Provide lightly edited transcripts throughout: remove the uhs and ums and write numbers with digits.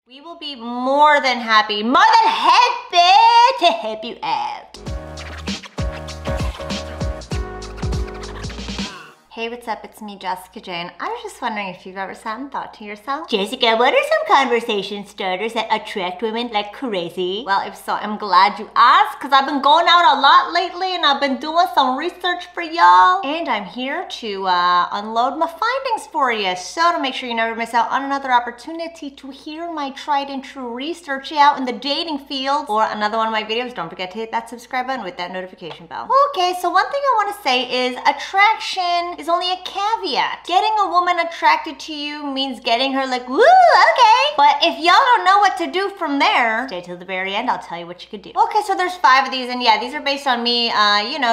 We will be more than happy to help you out. Hey, what's up? It's me, Jessica Jane. I was just wondering if you've ever sat and thought to yourself, Jessica, what are some conversation starters that attract women like crazy? Well, if so, I'm glad you asked, because I've been going out a lot lately and I've been doing some research for y'all. And I'm here to unload my findings for you. So to make sure you never miss out on another opportunity to hear my tried and true research out in the dating field or another one of my videos, don't forget to hit that subscribe button with that notification bell. Okay, so one thing I want to say is attraction is only a caveat. Getting a woman attracted to you means getting her like, woo, okay. But if y'all don't know what to do from there, stay till the very end, I'll tell you what you could do. Okay, so there's 5 of these, and yeah, these are based on me,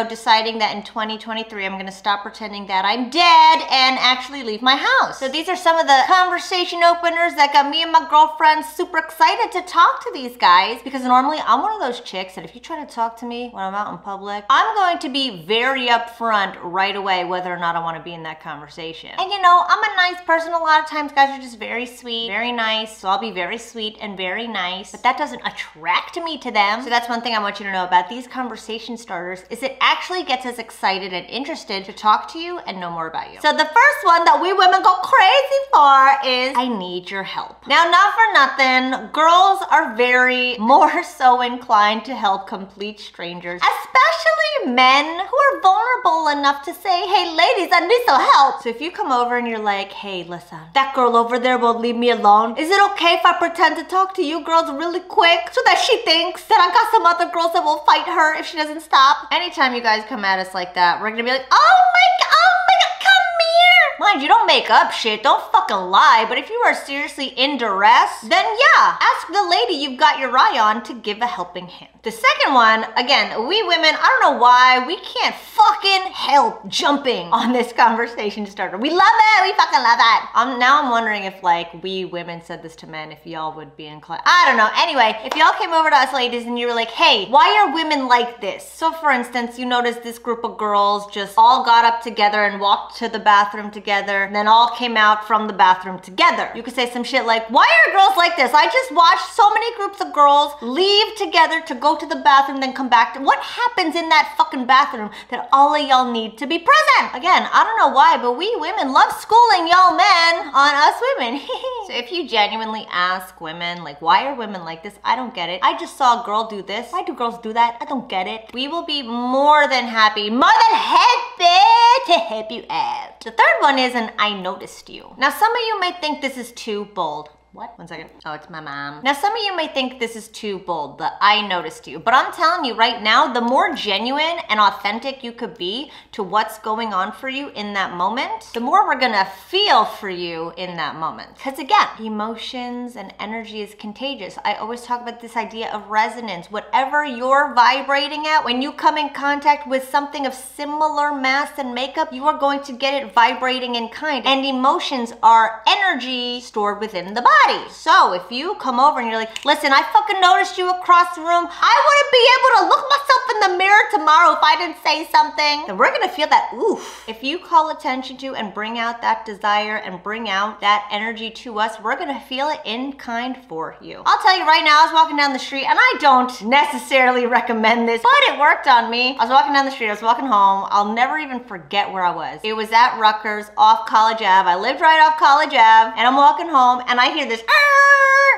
deciding that in 2023, I'm gonna stop pretending that I'm dead and actually leave my house. So these are some of the conversation openers that got me and my girlfriend super excited to talk to these guys, because normally I'm one of those chicks that if you try to talk to me when I'm out in public, I'm going to be very upfront right away whether or not I want to be in that conversation. And you know, I'm a nice person. A lot of times guys are just very sweet, very nice, so I'll be very sweet and very nice, but that doesn't attract me to them. So that's one thing I want you to know about these conversation starters, is it actually gets us excited and interested to talk to you and know more about you. So the first one that we women go crazy for is, I need your help. Now, not for nothing, girls are very more so inclined to help complete strangers, especially men who are vulnerable enough to say, hey ladies, I need some help. So if you come over and you're like, hey, listen, that girl over there won't leave me alone. Is it okay if I pretend to talk to you girls really quick so that she thinks that I got some other girls that will fight her if she doesn't stop? Anytime you guys come at us like that, we're gonna be like, oh my god, come here. Mind you, don't make up shit, don't fucking lie, but if you are seriously in duress, then yeah, ask the lady you've got your eye on to give a helping hand. The second one, again, we women, I don't know why, we can't fucking help jumping on this conversation starter. We love it, we fucking love it. Now I'm wondering if like we women said this to men, if y'all would be inclined. I don't know. Anyway, if y'all came over to us ladies and you were like, hey, why are women like this? So for instance, you notice this group of girls just all got up together and walked to the bathroom together, and then all came out from the bathroom together. You could say some shit like, why are girls like this? I just watched so many groups of girls leave together to go to the bathroom, then come back. What happens in that fucking bathroom that all of y'all need to be present? Again, I don't know why, but we women love schooling y'all men on us women. So if you genuinely ask women, like, why are women like this? I don't get it. I just saw a girl do this. Why do girls do that? I don't get it. We will be more than happy to help you out. The third one is an I noticed you. Now, some of you may think this is too bold. What? 1 second. Oh, it's my mom. Now, some of you may think this is too bold, the I noticed you, but I'm telling you right now, the more genuine and authentic you could be to what's going on for you in that moment, the more we're gonna feel for you in that moment. Because again, emotions and energy is contagious. I always talk about this idea of resonance. Whatever you're vibrating at, when you come in contact with something of similar mass and makeup, you are going to get it vibrating in kind. And emotions are energy stored within the body. So if you come over and you're like, listen, I fucking noticed you across the room. I wouldn't be able to look myself in the mirror tomorrow if I didn't say something. Then we're gonna feel that oof. If you call attention to and bring out that desire and bring out that energy to us, we're gonna feel it in kind for you. I'll tell you right now, I was walking down the street, and I don't necessarily recommend this, but it worked on me. I was walking down the street, I was walking home. I'll never even forget where I was. It was at Rutgers off College Ave. I lived right off College Ave, and I'm walking home and I hear this,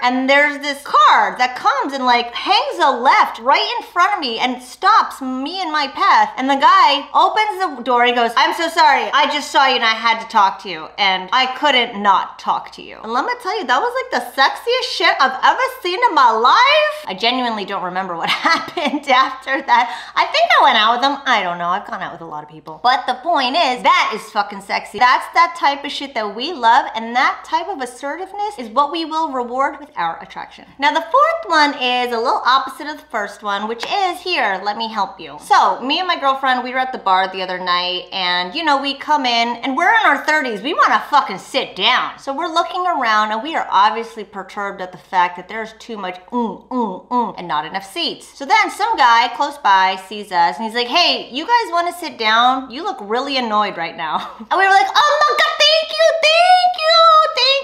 and there's this car that comes and like hangs a left right in front of me and stops me in my path. And the guy opens the door, he goes, I'm so sorry, I just saw you and I had to talk to you, and I couldn't not talk to you. And let me tell you, that was like the sexiest shit I've ever seen in my life. I genuinely don't remember what happened after that. I think I went out with him. I don't know, I've gone out with a lot of people. But the point is, that is fucking sexy. That's that type of shit that we love, and that type of assertiveness is what we will reward with our attraction. Now the fourth one is a little opposite of the first one, which is, here, let me help you. So me and my girlfriend, we were at the bar the other night, and you know, we come in and we're in our 30s. We want to fucking sit down. So we're looking around and we are obviously perturbed at the fact that there's too much and not enough seats. So then some guy close by sees us and he's like, hey, you guys want to sit down? You look really annoyed right now. And we were like, oh my god, thank you,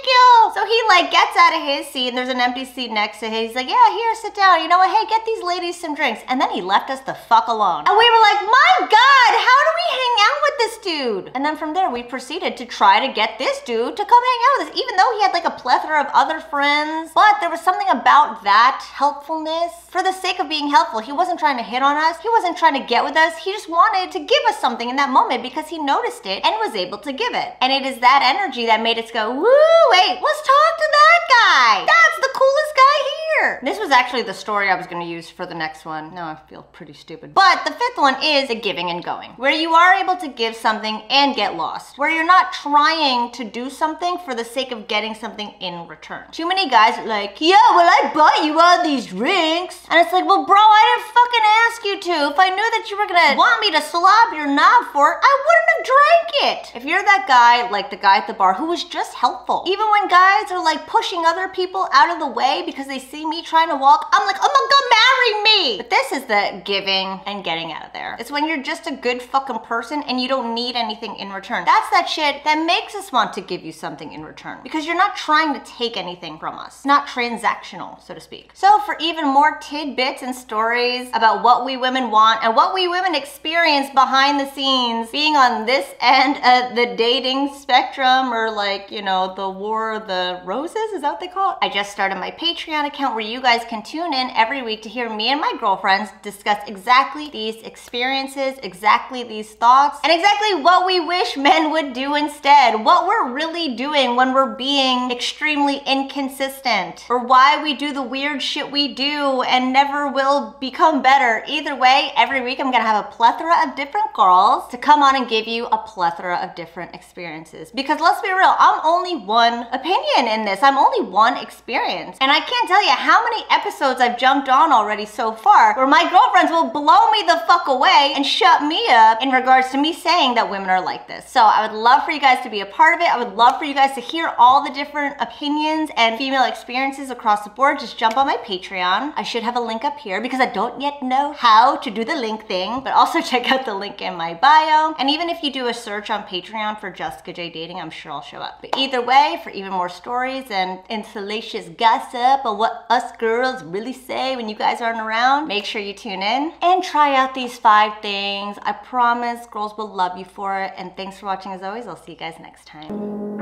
you. So he like gets out of his seat and there's an empty seat next to him. He's like, yeah, here, sit down. You know what? Hey, get these ladies some drinks. And then he left us the fuck alone. And we were like, my God, how do we hang out with this dude? And then from there, we proceeded to try to get this dude to come hang out with us, even though he had like a plethora of other friends. But there was something about that helpfulness. For the sake of being helpful, he wasn't trying to hit on us. He wasn't trying to get with us. He just wanted to give us something in that moment because he noticed it and was able to give it. And it is that energy that made us go, woo, wait, let's talk to that guy. That's the coolest guy here. This was actually the story I was going to use for the next one. Now I feel pretty stupid. But the fifth one is the giving and going, where you are able to give something and get lost, where you're not trying to do something for the sake of getting something in return. Too many guys are like, yeah, well, I bought you all these drinks. And it's like, well, bro, I didn't fucking ask you to. If I knew that you were gonna want me to slob your knob for it, I wouldn't have drank it. If you're that guy, like the guy at the bar who was just helpful, even when guys are like pushing other people out of the way because they see me trying to walk, I'm like, oh my God, marry me. But this is the giving and getting out of there. It's when you're just a good fucking person and you don't need anything in return. That's that shit that makes us want to give you something in return because you're not trying to take anything from us. It's not transactional, so to speak. So for even more tidbits and stories about what we women want and what we women experience behind the scenes, being on this end of the dating spectrum, or like, you know, the war of the roses, is that what they call it? I just started my Patreon account where you guys can tune in every week to hear me and my girlfriends discuss exactly these experiences, exactly these thoughts, and exactly what we wish men would do instead, what we're really doing when we're being extremely inconsistent, or why we do the weird shit we do and never will become better. Either way, every week I'm gonna have a plethora of different girls to come on and give you a plethora of different experiences. Because let's be real, I'm only one opinion in this. I'm only one experience. And I can't tell you how many episodes I've jumped on already so far where my girlfriends will blow me the fuck away and shut me up in regards to me saying that women are like this. So I would love for you guys to be a part of it. I would love for you guys to hear all the different opinions and female experiences across the board. Just jump on my Patreon. I should have a link up here because I don't yet know how to do the link thing, but also check out the link in my bio. And even if you do a search on Patreon for Jessica J Dating, I'm sure I'll show up. But either way, for even more stories and salacious gossip on what us girls really say when you guys aren't around, make sure you tune in and try out these 5 things. I promise girls will love you for it. And thanks for watching as always. I'll see you guys next time.